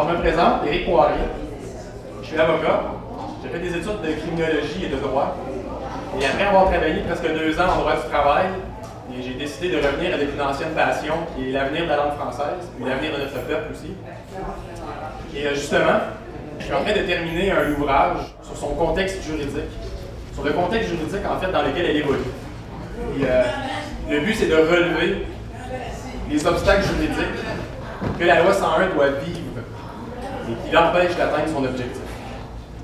Alors, je me présente, Éric Poirier. Je suis avocat. J'ai fait des études de criminologie et de droit. Et après avoir travaillé presque 2 ans en droit du travail, j'ai décidé de revenir avec une ancienne passion qui est l'avenir de la langue française, puis l'avenir de notre peuple aussi. Et justement, je suis en train de terminer un ouvrage sur son contexte juridique, sur le contexte juridique en fait dans lequel elle évolue. Et, le but, c'est de relever les obstacles juridiques que la loi 101 doit vivre et qui l'empêchent d'atteindre son objectif.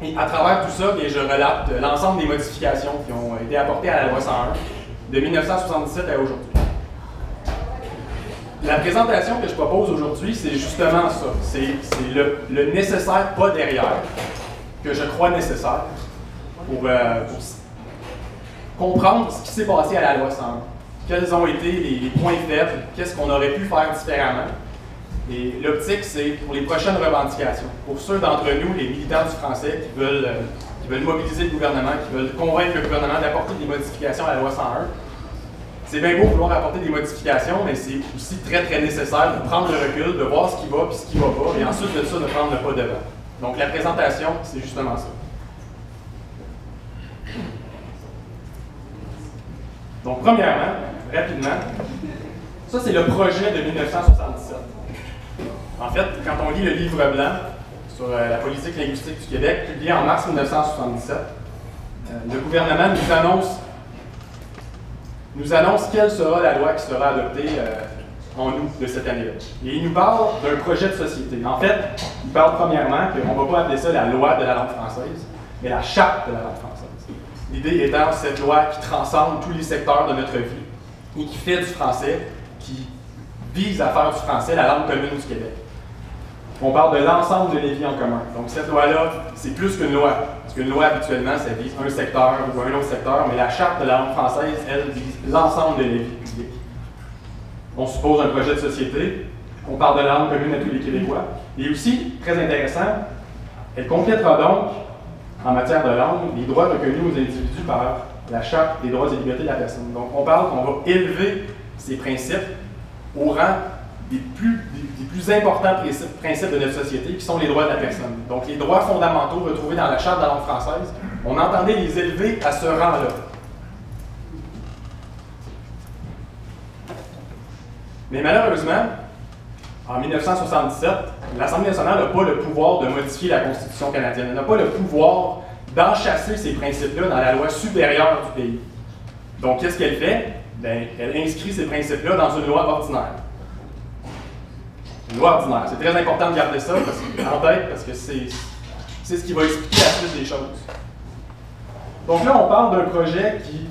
Et à travers tout ça, bien, je relate l'ensemble des modifications qui ont été apportées à la loi 101 de 1977 à aujourd'hui. La présentation que je propose aujourd'hui, c'est justement ça. C'est le nécessaire pas derrière, que je crois nécessaire, pour comprendre ce qui s'est passé à la loi 101. Quels ont été les points faibles, qu'est-ce qu'on aurait pu faire différemment. Et l'optique, c'est pour les prochaines revendications. Pour ceux d'entre nous, les militants du français, qui veulent mobiliser le gouvernement, qui veulent convaincre le gouvernement d'apporter des modifications à la loi 101, c'est bien beau vouloir apporter des modifications, mais c'est aussi très, très nécessaire de prendre le recul, de voir ce qui va et ce qui ne va pas, et ensuite de ça, de prendre le pas devant. Donc la présentation, c'est justement ça. Donc premièrement, rapidement, ça c'est le projet de 1977. En fait, quand on lit le livre blanc sur la politique linguistique du Québec, publié en mars 1977, le gouvernement nous annonce quelle sera la loi qui sera adoptée en août de cette année-là. Et il nous parle d'un projet de société. En fait, il parle premièrement qu'on ne va pas appeler ça la loi de la langue française, mais la charte de la langue française. L'idée étant cette loi qui transcende tous les secteurs de notre vie et qui fait du français, qui vise à faire du français la langue commune du Québec. On parle de l'ensemble de Lévis en commun. Donc cette loi-là, c'est plus qu'une loi. Parce qu'une loi, habituellement, ça vise un secteur ou un autre secteur, mais la charte de la langue française, elle, vise l'ensemble de Lévis public. On suppose un projet de société, on parle de langue commune à tous les Québécois. Et aussi, très intéressant, elle complètera donc, en matière de langue, les droits reconnus aux individus par la Charte des droits et libertés de la personne. Donc on parle qu'on va élever ces principes au rang des plus importants principes de notre société, qui sont les droits de la personne. Donc les droits fondamentaux retrouvés dans la Charte de la langue française, on entendait les élever à ce rang-là. Mais malheureusement, en 1977, l'Assemblée nationale n'a pas le pouvoir de modifier la Constitution canadienne. Elle n'a pas le pouvoir d'enchasser ces principes-là dans la loi supérieure du pays. Donc qu'est-ce qu'elle fait? Bien, elle inscrit ces principes-là dans une loi ordinaire. Une loi ordinaire. C'est très important de garder ça en tête parce que c'est ce qui va expliquer la suite des choses. Donc là, on parle d'un projet qui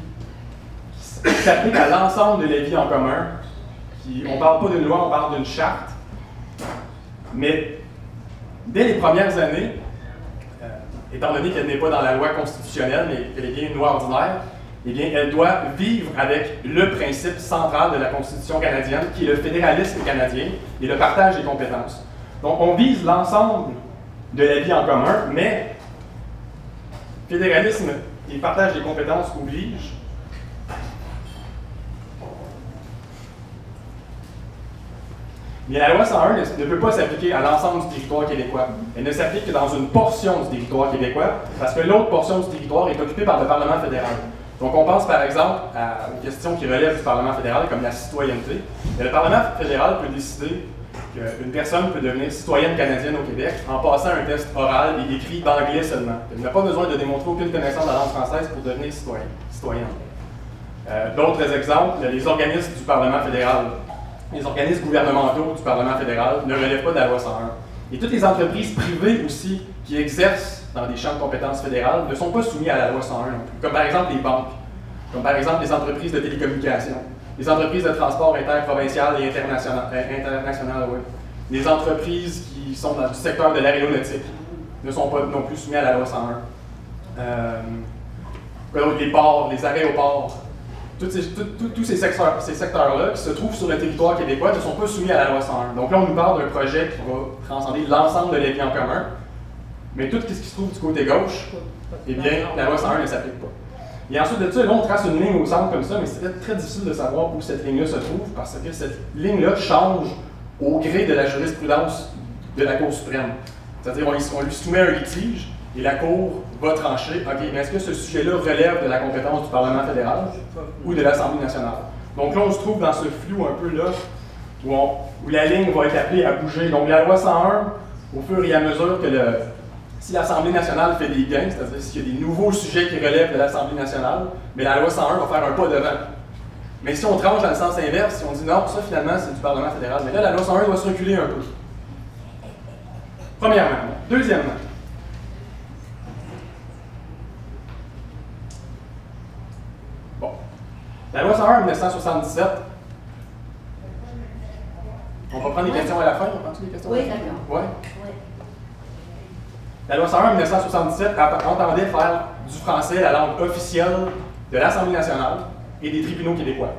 s'applique à l'ensemble de la vie en commun. On ne parle pas d'une loi, on parle d'une charte. Mais dès les premières années, étant donné qu'elle n'est pas dans la loi constitutionnelle, mais qu'elle est bien une loi ordinaire, eh bien, elle doit vivre avec le principe central de la Constitution canadienne, qui est le fédéralisme canadien et le partage des compétences. Donc, on vise l'ensemble de la vie en commun, mais fédéralisme et partage des compétences obligent. Mais la loi 101 ne peut pas s'appliquer à l'ensemble du territoire québécois. Elle ne s'applique que dans une portion du territoire québécois, parce que l'autre portion du territoire est occupée par le Parlement fédéral. Donc on pense par exemple à une question qui relève du Parlement fédéral, comme la citoyenneté. Et le Parlement fédéral peut décider qu'une personne peut devenir citoyenne canadienne au Québec en passant un test oral et écrit d'anglais seulement. Elle n'a pas besoin de démontrer aucune connaissance de la langue française pour devenir citoyenne. D'autres exemples, les organismes du Parlement fédéral. Les organismes gouvernementaux du Parlement fédéral ne relèvent pas de la loi 101. Et toutes les entreprises privées aussi qui exercent dans des champs de compétences fédérales ne sont pas soumis à la loi 101 non plus, comme par exemple les banques, comme par exemple les entreprises de télécommunications, les entreprises de transport interprovincial et international, ouais. Les entreprises qui sont dans le secteur de l'aéronautique ne sont pas non plus soumises à la loi 101. Les ports, les aéroports, tous ces secteurs-là qui se trouvent sur le territoire québécois ne sont pas soumis à la loi 101. Donc là, on nous parle d'un projet qui va transcender l'ensemble de la vie en commun, mais tout ce qui se trouve du côté gauche, eh bien, la loi 101 ne s'applique pas. Et ensuite de ça, là, on trace une ligne au centre comme ça, mais c'est très difficile de savoir où cette ligne-là se trouve, parce que cette ligne-là change au gré de la jurisprudence de la Cour suprême. C'est-à-dire, on lui soumet un litige et la Cour va trancher, OK, mais est-ce que ce sujet-là relève de la compétence du Parlement fédéral ou de l'Assemblée nationale? Donc là, on se trouve dans ce flou un peu là, où la ligne va être appelée à bouger. Donc la loi 101, au fur et à mesure que si l'Assemblée nationale fait des gains, c'est-à-dire s'il y a des nouveaux sujets qui relèvent de l'Assemblée nationale, mais la loi 101 va faire un pas devant. Mais si on tranche dans le sens inverse, si on dit non, ça finalement c'est du Parlement fédéral, mais là la loi 101 doit se reculer un peu. Premièrement. Deuxièmement, bon, la loi 101 en 1977, on va prendre des questions à la fin, on prend des questions? Oui, d'accord. Ouais. La loi 101 en 1977 entendait faire du français la langue officielle de l'Assemblée nationale et des tribunaux québécois.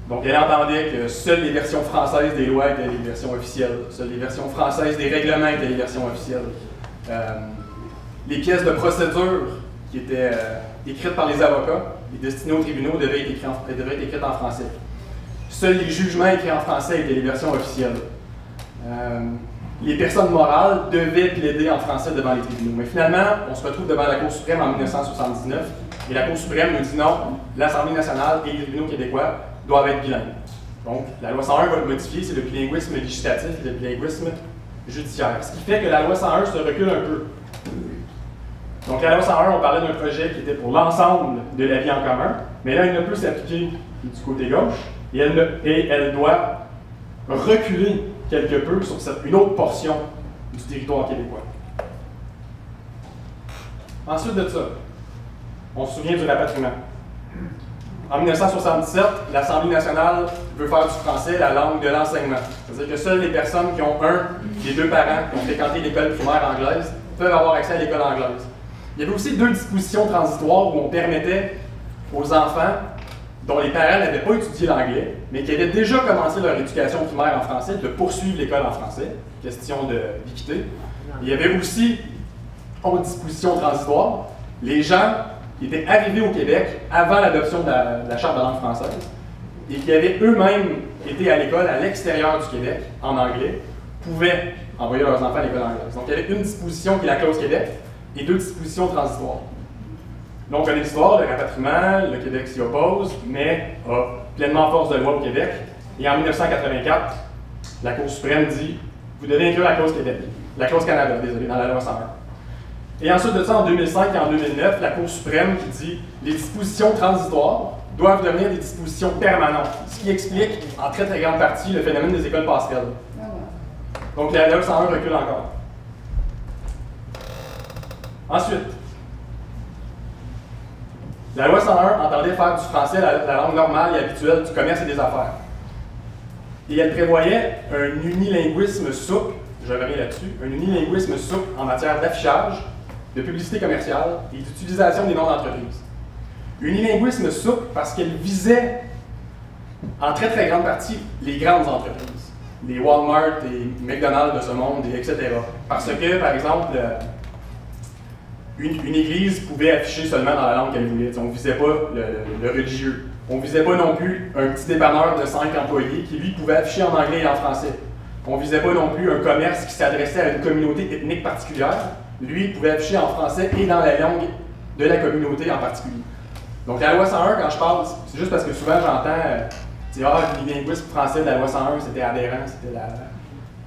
Donc, elle entendait que seules les versions françaises des lois étaient les versions officielles, seules les versions françaises des règlements étaient les versions officielles. Les pièces de procédure qui étaient écrites par les avocats et destinées aux tribunaux devaient être écrites en français. Seuls les jugements écrits en français étaient les versions officielles. Les personnes morales devaient plaider en français devant les tribunaux. Mais finalement, on se retrouve devant la Cour suprême en 1979 et la Cour suprême nous dit non, l'Assemblée nationale et les tribunaux québécois doivent être bilingues. Donc, la loi 101 va le modifier, c'est le bilinguisme législatif et le bilinguisme judiciaire. Ce qui fait que la loi 101 se recule un peu. Donc, la loi 101, on parlait d'un projet qui était pour l'ensemble de la vie en commun, mais là, il ne peut s'appliquer du côté gauche et elle doit reculer quelque peu sur une autre portion du territoire québécois. Ensuite de ça, on se souvient du rapatriement. En 1977, l'Assemblée nationale veut faire du français la langue de l'enseignement. C'est-à-dire que seules les personnes qui ont un des deux parents qui ont fréquenté l'école primaire anglaise peuvent avoir accès à l'école anglaise. Il y avait aussi deux dispositions transitoires où on permettait aux enfants dont les parents n'avaient pas étudié l'anglais, mais qui avaient déjà commencé leur éducation primaire en français, de poursuivre l'école en français, question d'équité. Il y avait aussi, autre disposition transitoire, les gens qui étaient arrivés au Québec avant l'adoption de la Charte de la langue française et qui avaient eux-mêmes été à l'école à l'extérieur du Québec, en anglais, pouvaient envoyer leurs enfants à l'école anglaise. Donc il y avait une disposition qui est la clause Québec et deux dispositions transitoires. Donc, on a l'histoire, le rapatriement, le Québec s'y oppose, mais a pleinement force de loi au Québec. Et en 1984, la Cour suprême dit vous devez inclure la clause Québec, la clause Canada, désolé, dans la loi 101. Et ensuite de ça, en 2005 et en 2009, la Cour suprême qui dit les dispositions transitoires doivent devenir des dispositions permanentes, ce qui explique en très très grande partie le phénomène des écoles passerelles. Donc, la loi 101 recule encore. Ensuite, la loi 101 entendait faire du français la langue normale et habituelle du commerce et des affaires. Et elle prévoyait un unilinguisme souple, je reviens là-dessus, un unilinguisme souple en matière d'affichage, de publicité commerciale et d'utilisation des noms d'entreprise. Unilinguisme souple parce qu'elle visait en très très grande partie les grandes entreprises, les Walmart et McDonald's de ce monde, etc. Parce que, par exemple, une église pouvait afficher seulement dans la langue qu'elle voulait. On ne visait pas le religieux. On ne visait pas non plus un petit dépanneur de 5 employés qui, lui, pouvait afficher en anglais et en français. On ne visait pas non plus un commerce qui s'adressait à une communauté ethnique particulière. Lui, il pouvait afficher en français et dans la langue de la communauté en particulier. Donc, la loi 101, quand je parle, c'est juste parce que souvent j'entends le bilinguisme français de la loi 101, c'était aberrant, c'était la...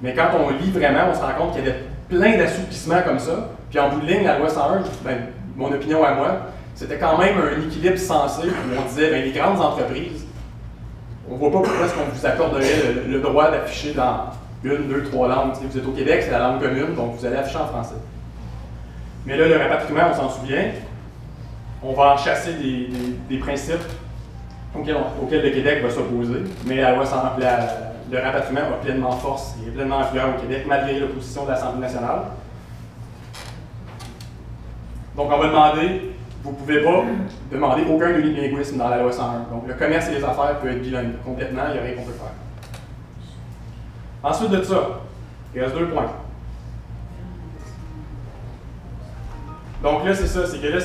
Mais quand on lit vraiment, on se rend compte qu'il y avait plein d'assouplissements comme ça. Puis en bout de ligne, la loi 101, mon opinion à moi, c'était quand même un équilibre sensé où on disait, les grandes entreprises, on ne voit pas pourquoi est-ce qu'on vous accorderait le droit d'afficher dans une, deux, trois langues. Vous êtes au Québec, c'est la langue commune, donc vous allez afficher en français. Mais là, le rapatriement, on s'en souvient, on va en chasser des principes auxquels le Québec va s'opposer, mais la loi 101, le rapatriement a pleinement force et est pleinement influent au Québec, malgré l'opposition de l'Assemblée nationale. Donc, on va demander, vous ne pouvez pas demander aucun unilinguisme dans la loi 101. Donc, le commerce et les affaires peuvent être bilingues complètement, il n'y a rien qu'on peut faire. Ensuite de ça, il reste 2 points. Donc là, c'est ça, c'est que là,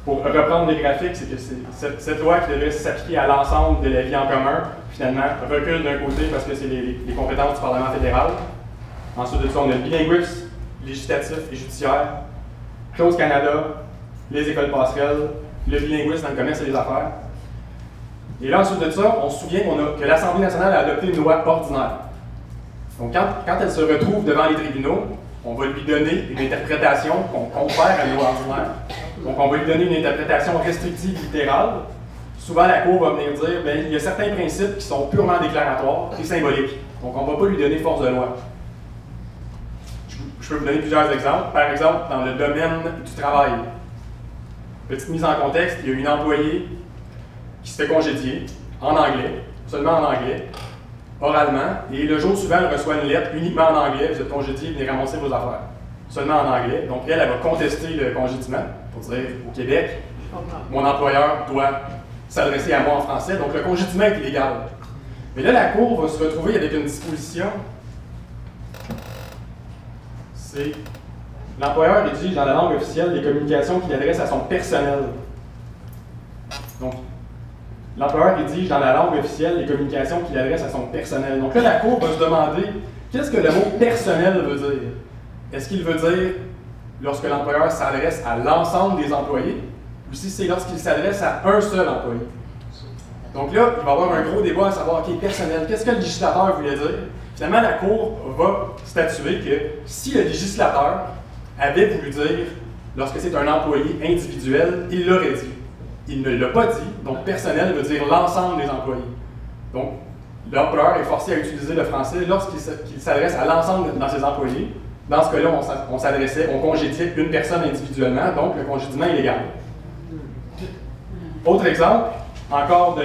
pour reprendre les graphiques, c'est que cette loi qui devait s'appliquer à l'ensemble de la vie en commun, finalement, recule d'un côté parce que c'est les compétences du Parlement fédéral, Ensuite de ça, on a le bilinguisme législatif et judiciaire, Clause Canada, les écoles passerelles, le bilinguisme dans le commerce et les affaires. Et là, ensuite de ça, on se souvient que l'Assemblée nationale a adopté une loi ordinaire. Donc, quand elle se retrouve devant les tribunaux, on va lui donner une interprétation qu'on confère à une loi ordinaire. Donc, on va lui donner une interprétation restrictive littérale. Souvent, la Cour va venir dire bien, il y a certains principes qui sont purement déclaratoires et symboliques. Donc, on ne va pas lui donner force de loi. Je peux vous donner plusieurs exemples. Par exemple, dans le domaine du travail. Petite mise en contexte, il y a une employée qui se fait congédier en anglais, seulement en anglais, oralement, et le jour suivant, elle reçoit une lettre uniquement en anglais, vous êtes congédié, venez ramasser vos affaires. Seulement en anglais. Donc elle va contester le congédiement, pour dire, au Québec, mon employeur doit s'adresser à moi en français, donc le congédiement est illégal. Mais là, la Cour va se retrouver avec une disposition, c'est l'employeur exige dans la langue officielle les communications qu'il adresse à son personnel. Donc, l'employeur rédige dans la langue officielle les communications qu'il adresse à son personnel. Donc là, la Cour va se demander qu'est-ce que le mot personnel veut dire. Est-ce qu'il veut dire lorsque l'employeur s'adresse à l'ensemble des employés ou si c'est lorsqu'il s'adresse à un seul employé? Donc là, il va y avoir un gros débat à savoir, OK, personnel, qu'est-ce que le législateur voulait dire? Finalement, la Cour va statuer que si le législateur avait voulu dire, lorsque c'est un employé individuel, il l'aurait dit. Il ne l'a pas dit, donc personnel veut dire l'ensemble des employés. Donc, l'employeur est forcé à utiliser le français lorsqu'il s'adresse à l'ensemble de ses employés. Dans ce cas-là, on congédiait une personne individuellement, donc le congédiement est légal. Autre exemple, encore de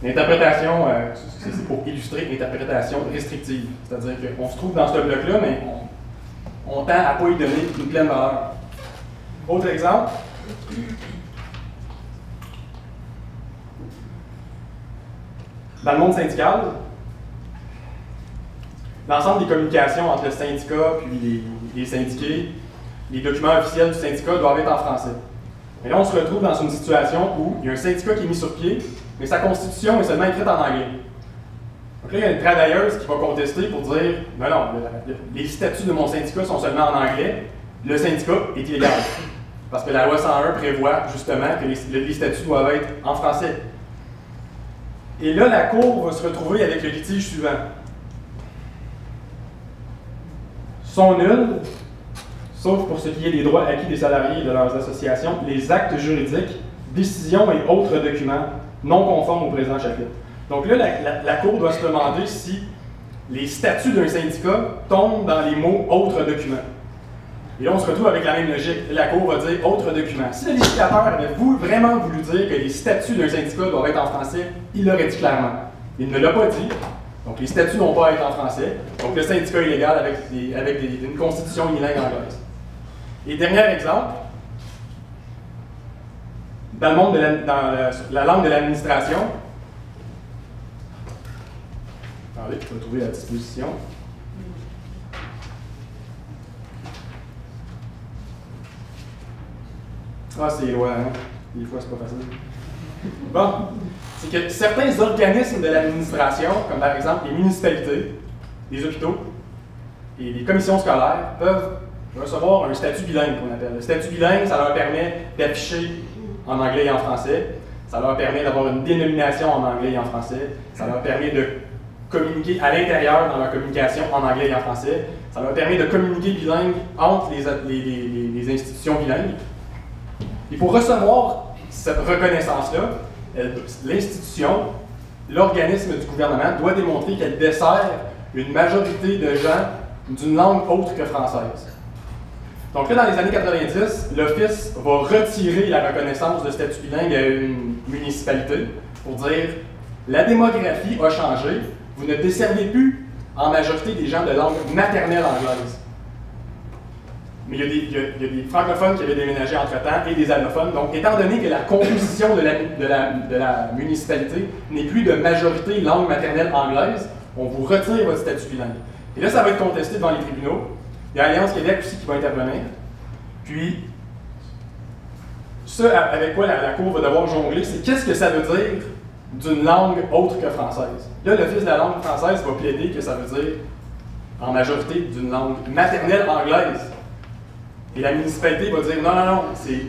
l'interprétation, c'est pour illustrer l'interprétation restrictive. C'est-à-dire qu'on se trouve dans ce bloc-là, mais on tend à ne pas y donner une pleine valeur. Autre exemple, dans le monde syndical, l'ensemble des communications entre le syndicat et les syndiqués, les documents officiels du syndicat doivent être en français. Et là, on se retrouve dans une situation où il y a un syndicat qui est mis sur pied, mais sa constitution est seulement écrite en anglais. Donc là, il y a une travailleuse qui va contester pour dire « Non, les statuts de mon syndicat sont seulement en anglais, le syndicat est illégal. » Parce que la loi 101 prévoit justement que les statuts doivent être en français. Et là, la Cour va se retrouver avec le litige suivant. Sont nuls, sauf pour ce qui est des droits acquis des salariés et de leurs associations, les actes juridiques, décisions et autres documents non conformes au présent chapitre. Donc là, la Cour doit se demander si les statuts d'un syndicat tombent dans les mots « autres documents ». Et là, on se retrouve avec la même logique. La Cour va dire « autres documents ». Si le législateur avait vraiment voulu dire que les statuts d'un syndicat doivent être en français, il l'aurait dit clairement. Il ne l'a pas dit. Donc, les statuts n'ont pas à être en français. Donc, le syndicat est légal avec une constitution unilingue anglaise. Et dernier exemple, dans le monde dans la langue de l'administration, attendez, je vais trouver la disposition. Ah, c'est loin, hein? Des fois, c'est pas facile. Bon, c'est que certains organismes de l'administration, comme par exemple les municipalités, les hôpitaux et les commissions scolaires, peuvent recevoir un statut bilingue qu'on appelle. Le statut bilingue, ça leur permet d'afficher en anglais et en français, ça leur permet d'avoir une dénomination en anglais et en français, ça leur permet de communiquer à l'intérieur dans leur communication en anglais et en français, ça leur permet de communiquer bilingue entre les institutions bilingues. Et pour recevoir cette reconnaissance-là, l'institution, l'organisme du gouvernement doit démontrer qu'elle dessert une majorité de gens d'une langue autre que française. Donc là, dans les années 90, l'Office va retirer la reconnaissance de statut bilingue à une municipalité pour dire « La démographie a changé, vous ne desservez plus en majorité des gens de langue maternelle anglaise. » Mais il y a des francophones qui avaient déménagé entre-temps et des allophones. Donc, étant donné que la composition de la municipalité n'est plus de majorité langue maternelle anglaise, on vous retire votre statut bilingue. Et là, ça va être contesté devant les tribunaux. Il y a Alliance Québec aussi qui va intervenir. Puis, ce avec quoi la Cour va devoir jongler, c'est qu'est-ce que ça veut dire d'une langue autre que française. Là, l'Office de la langue française va plaider que ça veut dire, en majorité, d'une langue maternelle anglaise. Et la municipalité va dire, non, non, non, c'est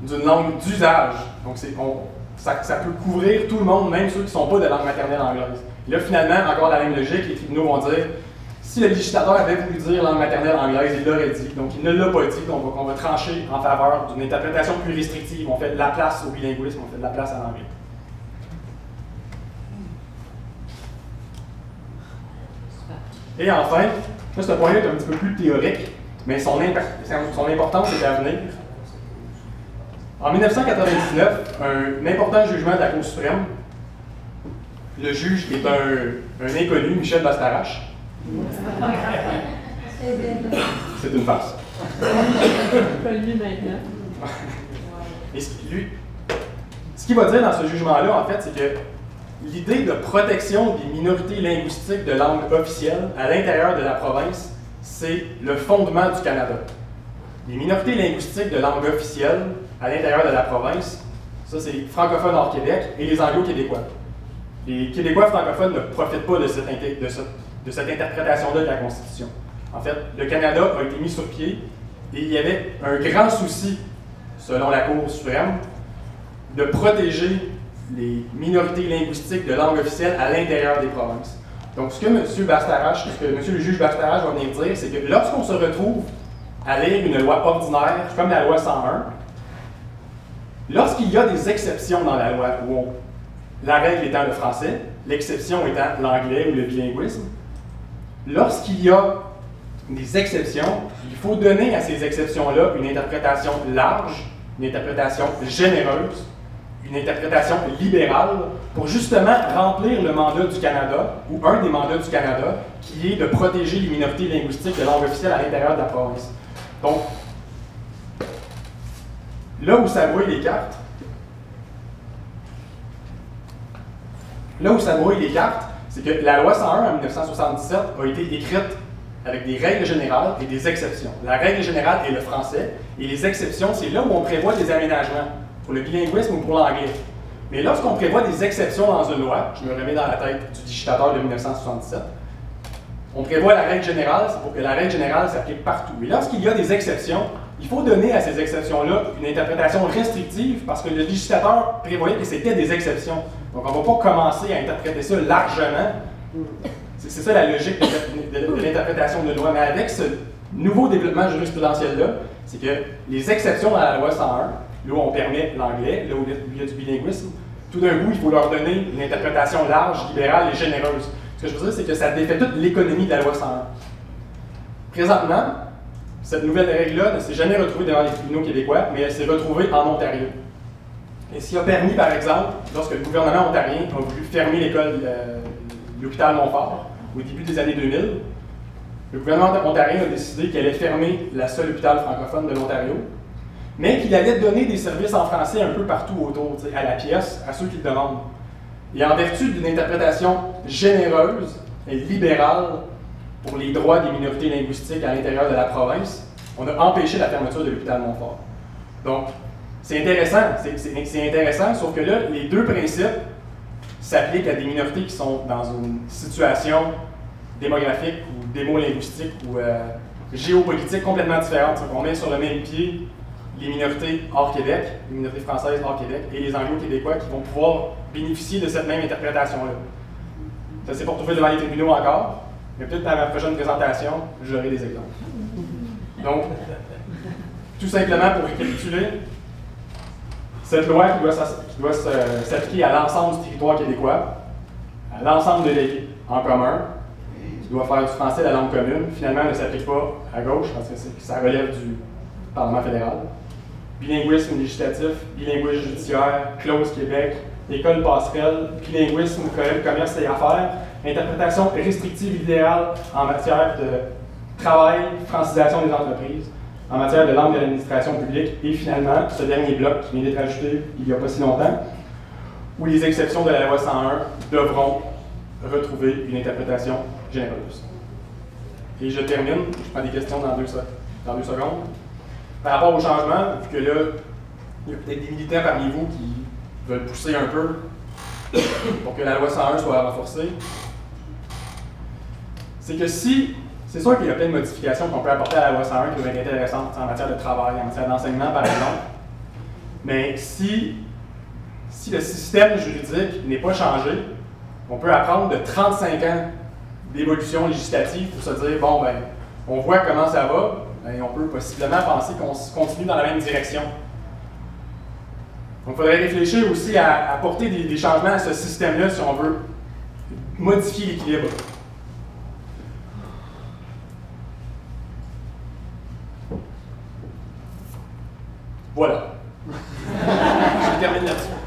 d'une langue d'usage. Donc, ça peut couvrir tout le monde, même ceux qui ne sont pas de langue maternelle anglaise. Et là, finalement, encore la même logique, les tribunaux vont dire, si le législateur avait voulu dire langue maternelle anglaise, il l'aurait dit. Donc, il ne l'a pas dit. Donc, on va trancher en faveur d'une interprétation plus restrictive. On fait de la place au bilinguisme, on fait de la place à l'anglais. Et enfin, là, ce point-là est un petit peu plus théorique, mais son importance est à venir. En 1999, un important jugement de la Cour suprême, le juge est un inconnu, Michel Bastarache. C'est une farce. Et ce qu'il va dire dans ce jugement-là, en fait, c'est que l'idée de protection des minorités linguistiques de langue officielle à l'intérieur de la province, c'est le fondement du Canada. Les minorités linguistiques de langue officielle à l'intérieur de la province, ça c'est les francophones hors Québec et les anglo-québécois. Les Québécois francophones ne profitent pas de cette interprétation-là de la Constitution. En fait, le Canada a été mis sur pied et il y avait un grand souci, selon la Cour suprême, de protéger les minorités linguistiques de langue officielle à l'intérieur des provinces. Donc, ce que M. Bastarache, ce que M. le juge Bastarache va venir dire, c'est que lorsqu'on se retrouve à lire une loi ordinaire, comme la loi 101, lorsqu'il y a des exceptions dans la loi, où la règle étant le français, l'exception étant l'anglais ou le bilinguisme, lorsqu'il y a des exceptions, il faut donner à ces exceptions-là une interprétation large, une interprétation généreuse, une interprétation libérale pour justement remplir le mandat du Canada, ou un des mandats du Canada, qui est de protéger les minorités linguistiques de langue officielle à l'intérieur de la province. Donc, là où ça brouille les cartes, c'est que la loi 101 en 1977 a été écrite avec des règles générales et des exceptions. La règle générale est le français, et les exceptions, c'est là où on prévoit des aménagements, pour le bilinguisme ou pour l'anglais. Mais lorsqu'on prévoit des exceptions dans une loi, je me remets dans la tête du digitateur de 1977, on prévoit la règle générale, c'est pour que la règle générale s'applique partout. Mais lorsqu'il y a des exceptions, il faut donner à ces exceptions-là une interprétation restrictive parce que le législateur prévoyait que c'était des exceptions. Donc on ne va pas commencer à interpréter ça largement. C'est ça la logique de l'interprétation de loi. Mais avec ce nouveau développement jurisprudentiel-là, c'est que les exceptions dans la loi 101, là où on permet l'anglais, là où il y a du bilinguisme, tout d'un coup, il faut leur donner une interprétation large, libérale et généreuse. Ce que je veux dire, c'est que ça défait toute l'économie de la loi 101. Présentement, cette nouvelle règle-là ne s'est jamais retrouvée devant les tribunaux québécois, mais elle s'est retrouvée en Ontario. Et ce qui a permis, par exemple, lorsque le gouvernement ontarien a voulu fermer l'école, l'hôpital Montfort, au début des années 2000, le gouvernement ontarien a décidé qu'il allait fermer la seule hôpital francophone de l'Ontario, mais qu'il allait donner des services en français un peu partout autour, à la pièce, à ceux qui le demandent. Et en vertu d'une interprétation généreuse et libérale pour les droits des minorités linguistiques à l'intérieur de la province, on a empêché la fermeture de l'hôpital Montfort. Donc, c'est intéressant, sauf que là, les deux principes s'appliquent à des minorités qui sont dans une situation démographique ou démolinguistique ou géopolitique complètement différente. Donc, on met sur le même pied les minorités hors Québec, les minorités françaises hors Québec et les anglo-québécois qui vont pouvoir bénéficier de cette même interprétation-là. Ça s'est pas retrouvé devant les tribunaux encore, mais peut-être dans ma prochaine présentation, j'aurai des exemples. Donc, tout simplement pour récapituler, cette loi qui doit s'appliquer à l'ensemble du territoire québécois, à l'ensemble de l'élite en commun, qui doit faire du français la langue commune, finalement ne s'applique pas à gauche parce que ça relève du Parlement fédéral. Bilinguisme législatif, bilinguisme judiciaire, clause Québec, école passerelle, bilinguisme, commerce et affaires, interprétation restrictive idéale en matière de travail, francisation des entreprises, en matière de langue de l'administration publique, et finalement, ce dernier bloc qui vient d'être ajouté il n'y a pas si longtemps, où les exceptions de la loi 101 devront retrouver une interprétation généreuse. Et je termine, je prends des questions dans deux secondes. Par rapport au changement, vu que là, il y a peut-être des militants parmi vous qui veulent pousser un peu pour que la loi 101 soit renforcée, c'est que si, c'est sûr qu'il y a plein de modifications qu'on peut apporter à la loi 101 qui peuvent être intéressantes en matière de travail, en matière d'enseignement par exemple, mais si le système juridique n'est pas changé, on peut apprendre de 35 ans d'évolution législative pour se dire, bon, ben, on voit comment ça va, et on peut possiblement penser qu'on continue dans la même direction. Donc, il faudrait réfléchir aussi à apporter des changements à ce système-là si on veut modifier l'équilibre. Voilà. Je termine là-dessus.